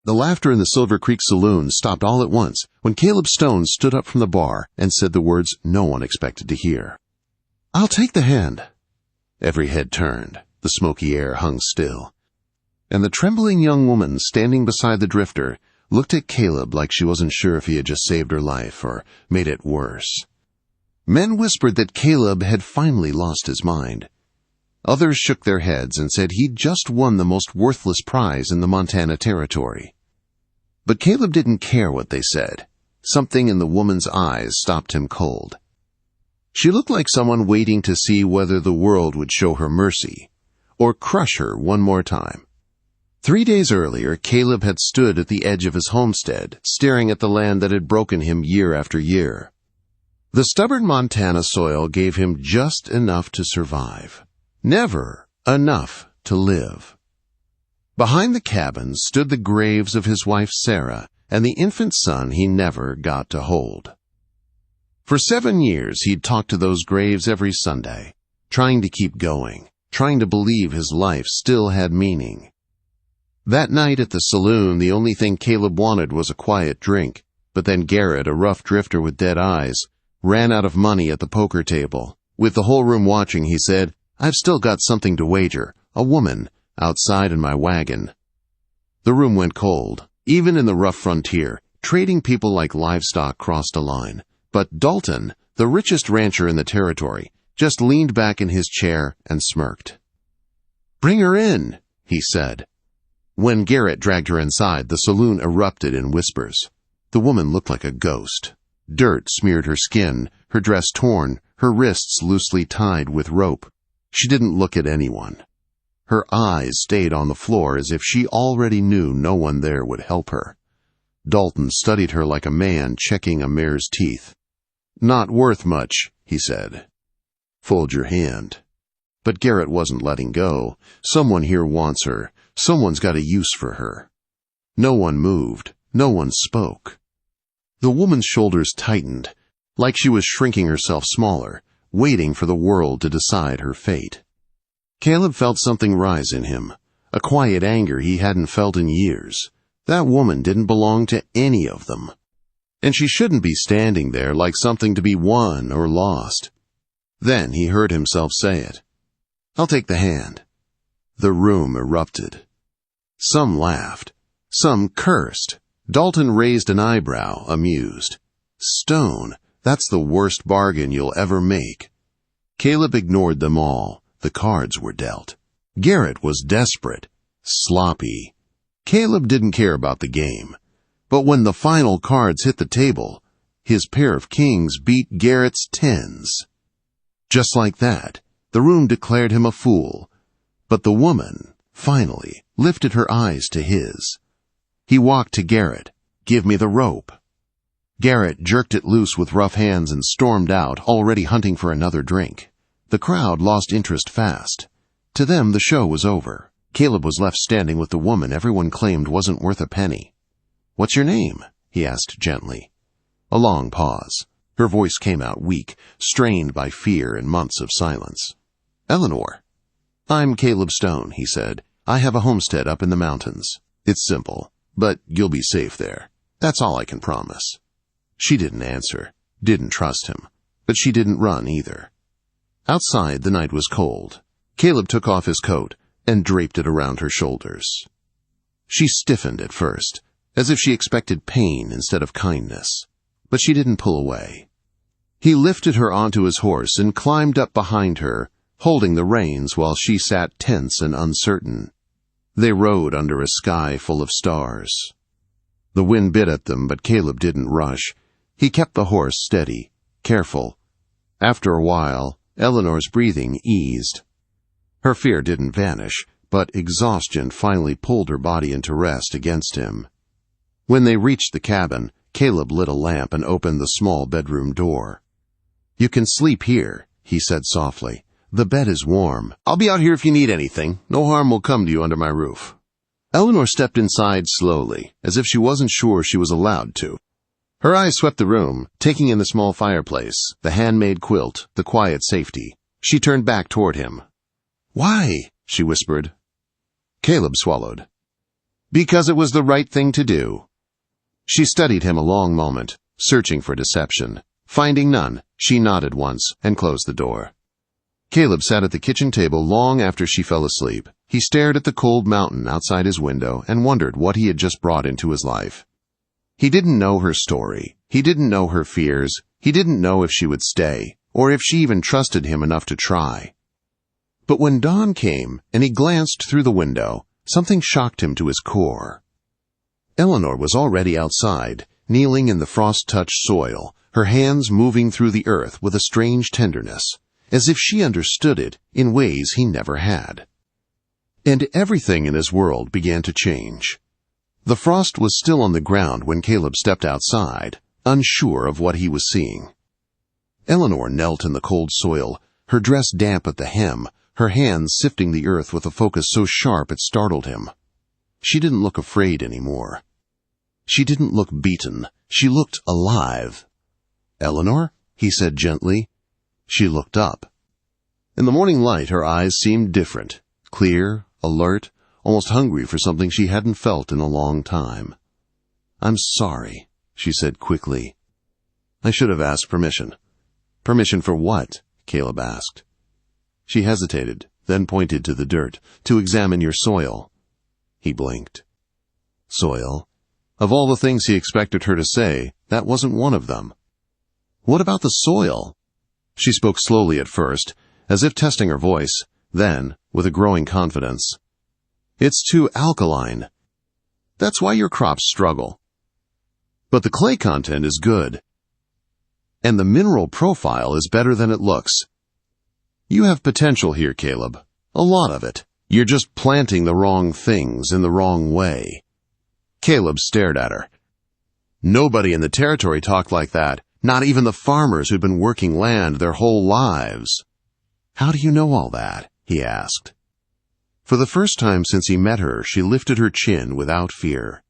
The laughter in the Silver Creek saloon stopped all at once when Caleb Stone stood up from the bar and said the words no one expected to hear. "I'll take the hand." Every head turned. The smoky air hung still. And the trembling young woman standing beside the drifter looked at Caleb like she wasn't sure if he had just saved her life or made it worse. Men whispered that Caleb had finally lost his mind. Others shook their heads and said he'd just won the most worthless prize in the Montana Territory. But Caleb didn't care what they said. Something in the woman's eyes stopped him cold. She looked like someone waiting to see whether the world would show her mercy, or crush her one more time. 3 days earlier, Caleb had stood at the edge of his homestead, staring at the land that had broken him year after year. The stubborn Montana soil gave him just enough to survive. Never enough to live. Behind the cabin stood the graves of his wife Sarah and the infant son he never got to hold. For 7 years he'd talked to those graves every Sunday, trying to keep going, trying to believe his life still had meaning. That night at the saloon, the only thing Caleb wanted was a quiet drink, but then Garrett, a rough drifter with dead eyes, ran out of money at the poker table. With the whole room watching, he said, "I've still got something to wager, a woman, outside in my wagon." The room went cold. Even in the rough frontier, trading people like livestock crossed a line. But Dalton, the richest rancher in the territory, just leaned back in his chair and smirked. "Bring her in," he said. When Garrett dragged her inside, the saloon erupted in whispers. The woman looked like a ghost. Dirt smeared her skin, her dress torn, her wrists loosely tied with rope. She didn't look at anyone. Her eyes stayed on the floor as if she already knew no one there would help her. Dalton studied her like a man checking a mare's teeth. "Not worth much," he said. "Fold your hand." But Garrett wasn't letting go. Someone here wants her. Someone's got a use for her. No one moved. No one spoke. The woman's shoulders tightened, like she was shrinking herself smaller, waiting for the world to decide her fate. Caleb felt something rise in him, a quiet anger he hadn't felt in years. That woman didn't belong to any of them. And she shouldn't be standing there like something to be won or lost. Then he heard himself say it. "I'll take the hand." The room erupted. Some laughed. Some cursed. Dalton raised an eyebrow, amused. "Stone, that's the worst bargain you'll ever make." Caleb ignored them all. The cards were dealt. Garrett was desperate, sloppy. Caleb didn't care about the game. But when the final cards hit the table, his pair of kings beat Garrett's tens. Just like that, the room declared him a fool. But the woman, finally, lifted her eyes to his. He walked to Garrett. "Give me the rope." Garrett jerked it loose with rough hands and stormed out, already hunting for another drink. The crowd lost interest fast. To them, the show was over. Caleb was left standing with the woman everyone claimed wasn't worth a penny. "What's your name?" he asked gently. A long pause. Her voice came out weak, strained by fear and months of silence. "Eleanor." "I'm Caleb Stone," he said. "I have a homestead up in the mountains. It's simple, but you'll be safe there. That's all I can promise." She didn't answer, didn't trust him, but she didn't run either. Outside, the night was cold. Caleb took off his coat and draped it around her shoulders. She stiffened at first, as if she expected pain instead of kindness, but she didn't pull away. He lifted her onto his horse and climbed up behind her, holding the reins while she sat tense and uncertain. They rode under a sky full of stars. The wind bit at them, but Caleb didn't rush. He kept the horse steady, careful. After a while, Eleanor's breathing eased. Her fear didn't vanish, but exhaustion finally pulled her body into rest against him. When they reached the cabin, Caleb lit a lamp and opened the small bedroom door. "You can sleep here," he said softly. "The bed is warm. I'll be out here if you need anything. No harm will come to you under my roof." Eleanor stepped inside slowly, as if she wasn't sure she was allowed to. Her eyes swept the room, taking in the small fireplace, the handmade quilt, the quiet safety. She turned back toward him. "Why?" she whispered. Caleb swallowed. Because it was the right thing to do. She studied him a long moment, searching for deception. Finding none, she nodded once and closed the door. Caleb sat at the kitchen table long after she fell asleep. He stared at the cold mountain outside his window and wondered what he had just brought into his life. He didn't know her story. He didn't know her fears. He didn't know if she would stay, or if she even trusted him enough to try. But when dawn came and he glanced through the window, something shocked him to his core. Eleanor was already outside, kneeling in the frost-touched soil, her hands moving through the earth with a strange tenderness, as if she understood it in ways he never had. And everything in his world began to change. The frost was still on the ground when Caleb stepped outside, unsure of what he was seeing. Eleanor knelt in the cold soil, her dress damp at the hem, her hands sifting the earth with a focus so sharp it startled him. She didn't look afraid anymore. She didn't look beaten. She looked alive. "Eleanor?" he said gently. She looked up. In the morning light, her eyes seemed different, clear, alert, almost hungry for something she hadn't felt in a long time. "I'm sorry," she said quickly. "I should have asked permission." "Permission for what?" Caleb asked. She hesitated, then pointed to the dirt. "To examine your soil." He blinked. Soil? Of all the things he expected her to say, that wasn't one of them. "What about the soil?" She spoke slowly at first, as if testing her voice, then, with a growing confidence, "It's too alkaline. That's why your crops struggle. But the clay content is good. And the mineral profile is better than it looks. You have potential here, Caleb. A lot of it. You're just planting the wrong things in the wrong way." Caleb stared at her. Nobody in the territory talked like that, not even the farmers who'd been working land their whole lives. "How do you know all that?" he asked. For the first time since he met her, she lifted her chin without fear.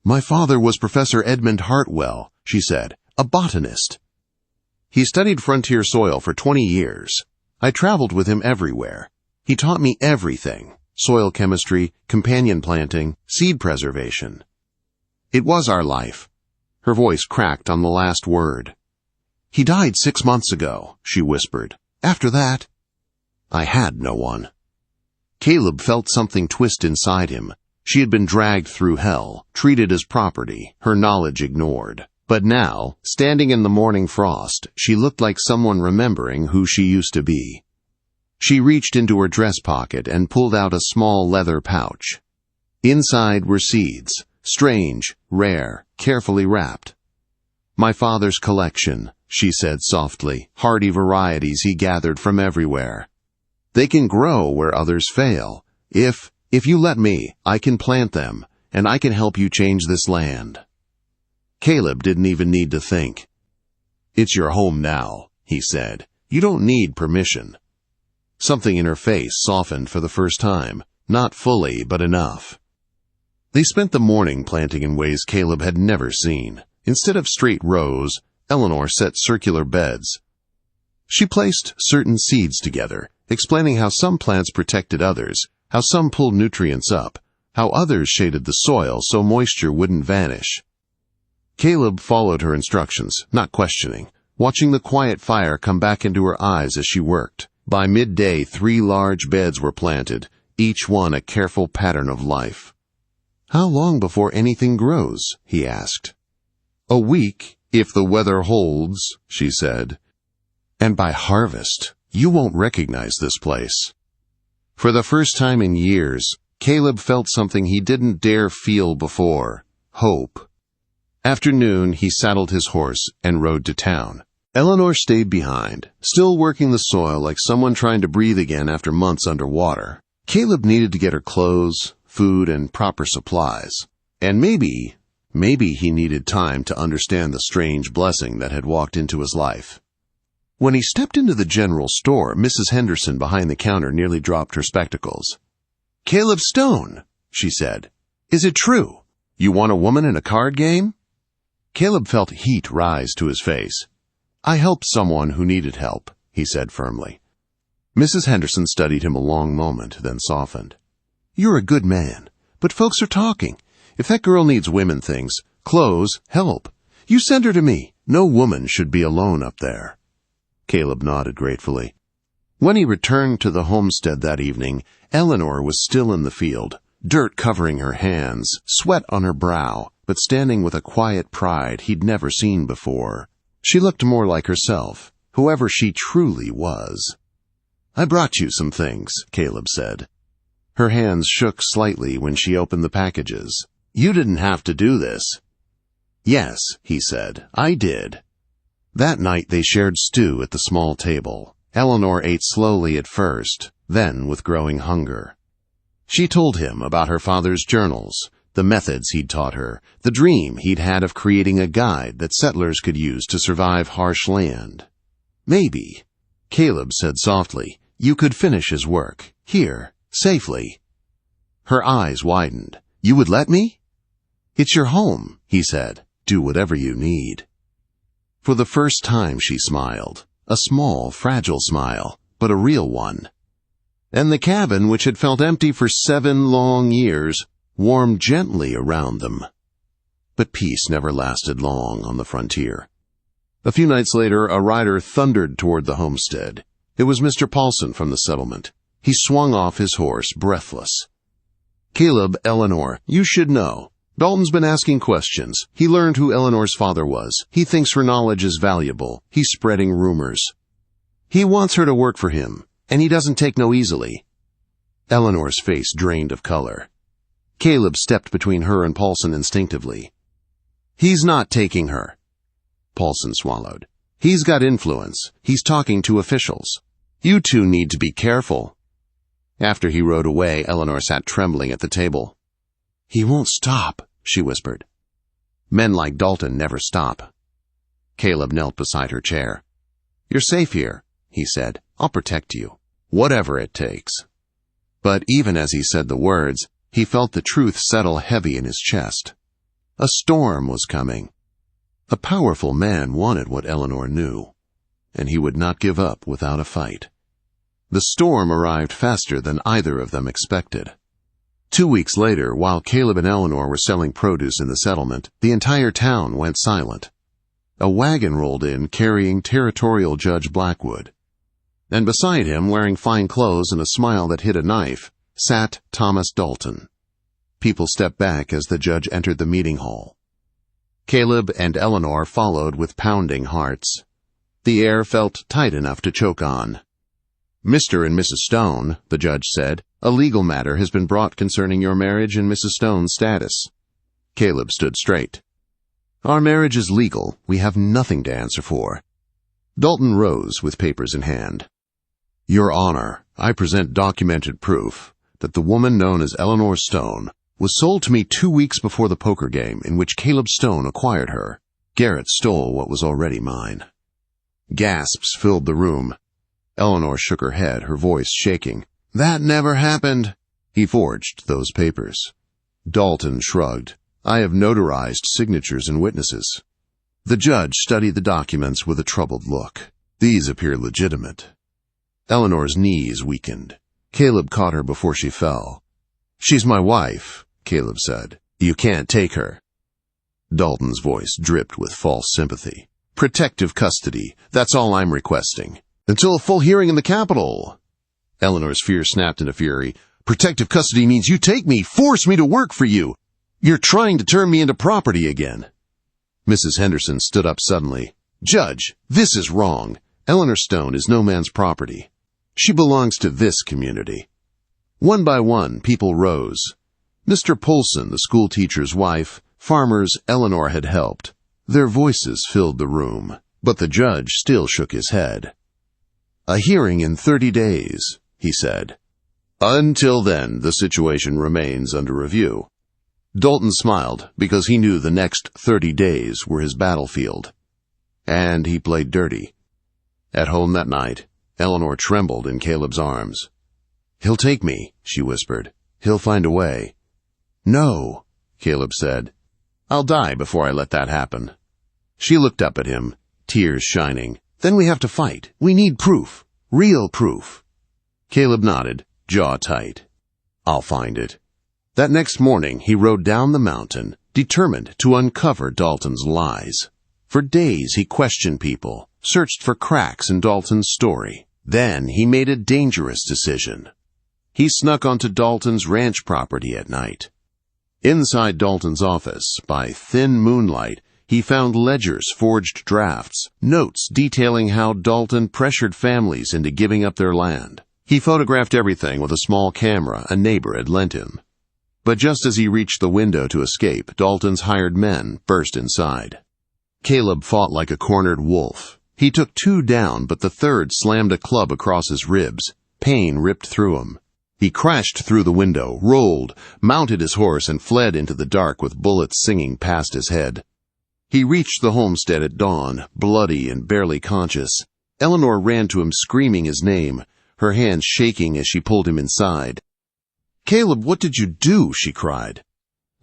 "My father was Professor Edmund Hartwell," she said, "a botanist. He studied frontier soil for 20 years. I traveled with him everywhere. He taught me everything: soil chemistry, companion planting, seed preservation. It was our life." Her voice cracked on the last word. "He died 6 months ago," she whispered. "After that, I had no one." Caleb felt something twist inside him. She had been dragged through hell, treated as property, her knowledge ignored. But now, standing in the morning frost, she looked like someone remembering who she used to be. She reached into her dress pocket and pulled out a small leather pouch. Inside were seeds, strange, rare, carefully wrapped. "My father's collection," she said softly, "hardy varieties he gathered from everywhere. They can grow where others fail. If you let me, I can plant them, and I can help you change this land." Caleb didn't even need to think. "It's your home now," he said. "You don't need permission." Something in her face softened for the first time, not fully, but enough. They spent the morning planting in ways Caleb had never seen. Instead of straight rows, Eleanor set circular beds. She placed certain seeds together, explaining how some plants protected others, how some pulled nutrients up, how others shaded the soil so moisture wouldn't vanish. Caleb followed her instructions, not questioning, watching the quiet fire come back into her eyes as she worked. By midday, 3 large beds were planted, each one a careful pattern of life. "How long before anything grows?" he asked. "A week, if the weather holds," she said. "And by harvest, you won't recognize this place." For the first time in years, Caleb felt something he didn't dare feel before: hope. After noon, he saddled his horse and rode to town. Eleanor stayed behind, still working the soil like someone trying to breathe again after months underwater. Caleb needed to get her clothes, food, and proper supplies. And maybe he needed time to understand the strange blessing that had walked into his life. When he stepped into the general store, Mrs. Henderson behind the counter nearly dropped her spectacles. "Caleb Stone," she said. "Is it true? You want a woman in a card game?" Caleb felt heat rise to his face. "I helped someone who needed help," he said firmly. Mrs. Henderson studied him a long moment, then softened. "You're a good man, But folks are talking. If that girl needs women things, clothes, help, you send her to me. No woman should be alone up there." Caleb nodded gratefully. When he returned to the homestead that evening, Eleanor was still in the field, dirt covering her hands, sweat on her brow, but standing with a quiet pride he'd never seen before. She looked more like herself, whoever she truly was. "I brought you some things," Caleb said. Her hands shook slightly when she opened the packages. "You didn't have to do this." "Yes," he said, "I did." That night they shared stew at the small table. Eleanor ate slowly at first, then with growing hunger. She told him about her father's journals, the methods he'd taught her, the dream he'd had of creating a guide that settlers could use to survive harsh land. "Maybe," Caleb said softly, "you could finish his work, here, safely." Her eyes widened. "You would let me?" "It's your home," he said. "Do whatever you need." For the first time she smiled. A small, fragile smile, but a real one. And the cabin, which had felt empty for 7 long years, warmed gently around them. But peace never lasted long on the frontier. A few nights later, a rider thundered toward the homestead. It was Mr. Paulson from the settlement. He swung off his horse, breathless. "Caleb, Eleanor, you should know. Dalton's been asking questions. He learned who Eleanor's father was. He thinks her knowledge is valuable. He's spreading rumors. He wants her to work for him, and he doesn't take no easily." Eleanor's face drained of color. Caleb stepped between her and Paulson instinctively. "He's not taking her." Paulson swallowed. "He's got influence. He's talking to officials. You two need to be careful." After he rode away, Eleanor sat trembling at the table. "He won't stop," she whispered. "Men like Dalton never stop." Caleb knelt beside her chair. "You're safe here," he said. "I'll protect you, whatever it takes." But even as he said the words, he felt the truth settle heavy in his chest. A storm was coming. A powerful man wanted what Eleanor knew, and he would not give up without a fight. The storm arrived faster than either of them expected. 2 weeks later, while Caleb and Eleanor were selling produce in the settlement, the entire town went silent. A wagon rolled in carrying Territorial Judge Blackwood. And beside him, wearing fine clothes and a smile that hid a knife, sat Thomas Dalton. People stepped back as the judge entered the meeting hall. Caleb and Eleanor followed with pounding hearts. The air felt tight enough to choke on. "Mr. and Mrs. Stone," the judge said, "a legal matter has been brought concerning your marriage and Mrs. Stone's status." Caleb stood straight. "Our marriage is legal. We have nothing to answer for." Dalton rose with papers in hand. "Your Honor, I present documented proof that the woman known as Eleanor Stone was sold to me 2 weeks before the poker game in which Caleb Stone acquired her. Garrett stole what was already mine." Gasps filled the room. Eleanor shook her head, her voice shaking. "That never happened." "He forged those papers." Dalton shrugged. "I have notarized signatures and witnesses." The judge studied the documents with a troubled look. "These appear legitimate." Eleanor's knees weakened. Caleb caught her before she fell. "She's my wife," Caleb said. "You can't take her." Dalton's voice dripped with false sympathy. "Protective custody. That's all I'm requesting. Until a full hearing in the Capitol." Eleanor's fear snapped into fury. "Protective custody means you take me, force me to work for you. You're trying to turn me into property again." Mrs. Henderson stood up suddenly. "Judge, this is wrong. Eleanor Stone is no man's property. She belongs to this community." One by one, people rose. Mr. Polson, the school teacher's wife, farmers Eleanor had helped. Their voices filled the room, but the judge still shook his head. "A hearing in 30 days, he said. "Until then, the situation remains under review." Dalton smiled because he knew the next 30 days were his battlefield. And he played dirty. At home that night, Eleanor trembled in Caleb's arms. "He'll take me," she whispered. "He'll find a way." "No," Caleb said. "I'll die before I let that happen." She looked up at him, tears shining. "Then we have to fight. We need proof. Real proof." Caleb nodded, jaw tight. "I'll find it." That next morning, he rode down the mountain, determined to uncover Dalton's lies. For days, he questioned people, searched for cracks in Dalton's story. Then he made a dangerous decision. He snuck onto Dalton's ranch property at night. Inside Dalton's office, by thin moonlight, he found ledgers, forged drafts, notes detailing how Dalton pressured families into giving up their land. He photographed everything with a small camera a neighbor had lent him. But just as he reached the window to escape, Dalton's hired men burst inside. Caleb fought like a cornered wolf. He took 2 down, but the third slammed a club across his ribs. Pain ripped through him. He crashed through the window, rolled, mounted his horse, and fled into the dark with bullets singing past his head. He reached the homestead at dawn, bloody and barely conscious. Eleanor ran to him, screaming his name, her hands shaking as she pulled him inside. "Caleb, what did you do?" she cried.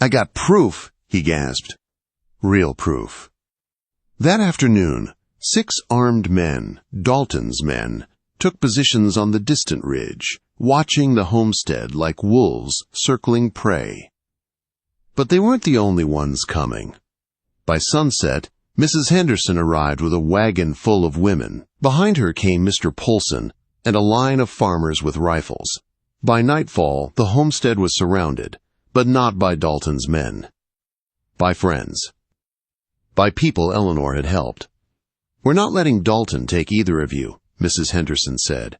"I got proof," he gasped. Real proof. That afternoon, 6 armed men, Dalton's men, took positions on the distant ridge, watching the homestead like wolves circling prey. But they weren't the only ones coming. By sunset, Mrs. Henderson arrived with a wagon full of women. Behind her came Mr. Poulsen and a line of farmers with rifles. By nightfall, the homestead was surrounded, but not by Dalton's men. By friends. By people Eleanor had helped. "We're not letting Dalton take either of you," Mrs. Henderson said.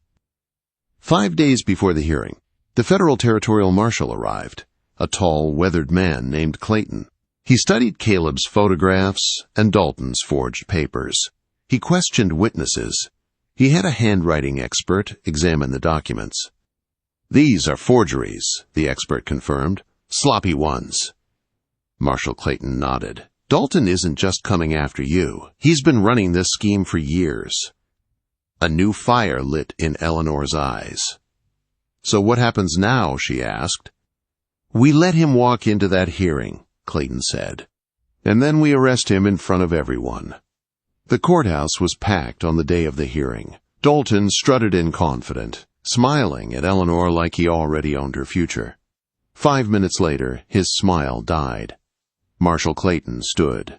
5 days before the hearing, the federal territorial marshal arrived, a tall, weathered man named Clayton. He studied Caleb's photographs and Dalton's forged papers. He questioned witnesses. He had a handwriting expert examine the documents. "These are forgeries," the expert confirmed. "Sloppy ones." Marshal Clayton nodded. "Dalton isn't just coming after you. He's been running this scheme for years." A new fire lit in Eleanor's eyes. "So what happens now?" she asked. "We let him walk into that hearing," Clayton said. "And then we arrest him in front of everyone." The courthouse was packed on the day of the hearing. Dalton strutted in confident, smiling at Eleanor like he already owned her future. 5 minutes later, his smile died. Marshal Clayton stood.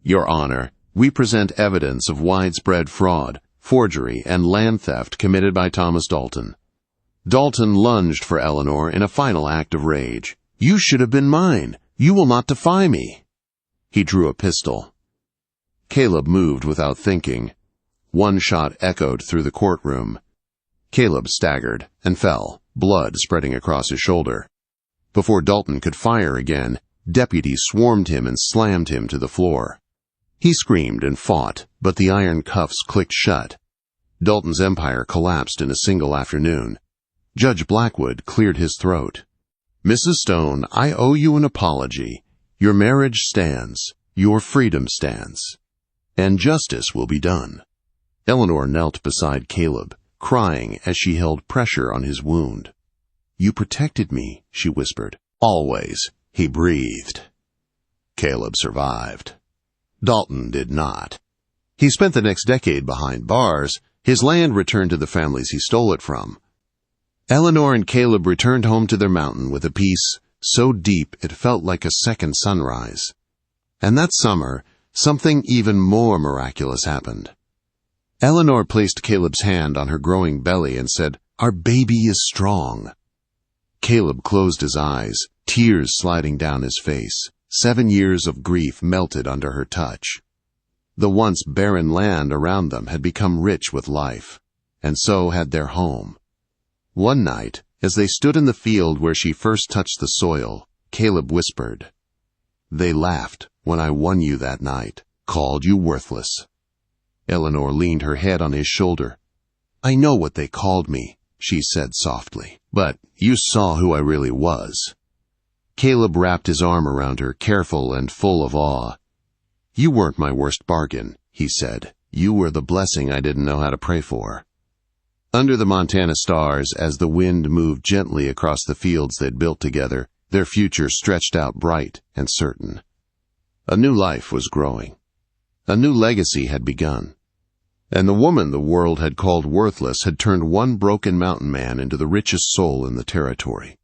"Your Honor, we present evidence of widespread fraud, forgery, and land theft committed by Thomas Dalton." Dalton lunged for Eleanor in a final act of rage. "You should have been mine. You will not defy me." He drew a pistol. Caleb moved without thinking. One shot echoed through the courtroom. Caleb staggered and fell, blood spreading across his shoulder. Before Dalton could fire again, deputies swarmed him and slammed him to the floor. He screamed and fought, but the iron cuffs clicked shut. Dalton's empire collapsed in a single afternoon. Judge Blackwood cleared his throat. "Mrs. Stone, I owe you an apology. Your marriage stands. Your freedom stands. And justice will be done." Eleanor knelt beside Caleb, crying as she held pressure on his wound. "You protected me," she whispered. "Always," he breathed. Caleb survived. Dalton did not. He spent the next decade behind bars. His land returned to the families he stole it from. Eleanor and Caleb returned home to their mountain with a peace so deep it felt like a second sunrise. And that summer, something even more miraculous happened. Eleanor placed Caleb's hand on her growing belly and said, "Our baby is strong." Caleb closed his eyes, tears sliding down his face. 7 years of grief melted under her touch. The once barren land around them had become rich with life, and so had their home. One night, as they stood in the field where she first touched the soil, Caleb whispered, "They laughed when I won you that night, called you worthless." Eleanor leaned her head on his shoulder. "I know what they called me," she said softly, "but you saw who I really was." Caleb wrapped his arm around her, careful and full of awe. "You weren't my worst bargain," he said. "You were the blessing I didn't know how to pray for." Under the Montana stars, as the wind moved gently across the fields they'd built together, their future stretched out bright and certain. A new life was growing. A new legacy had begun. And the woman the world had called worthless had turned one broken mountain man into the richest soul in the territory.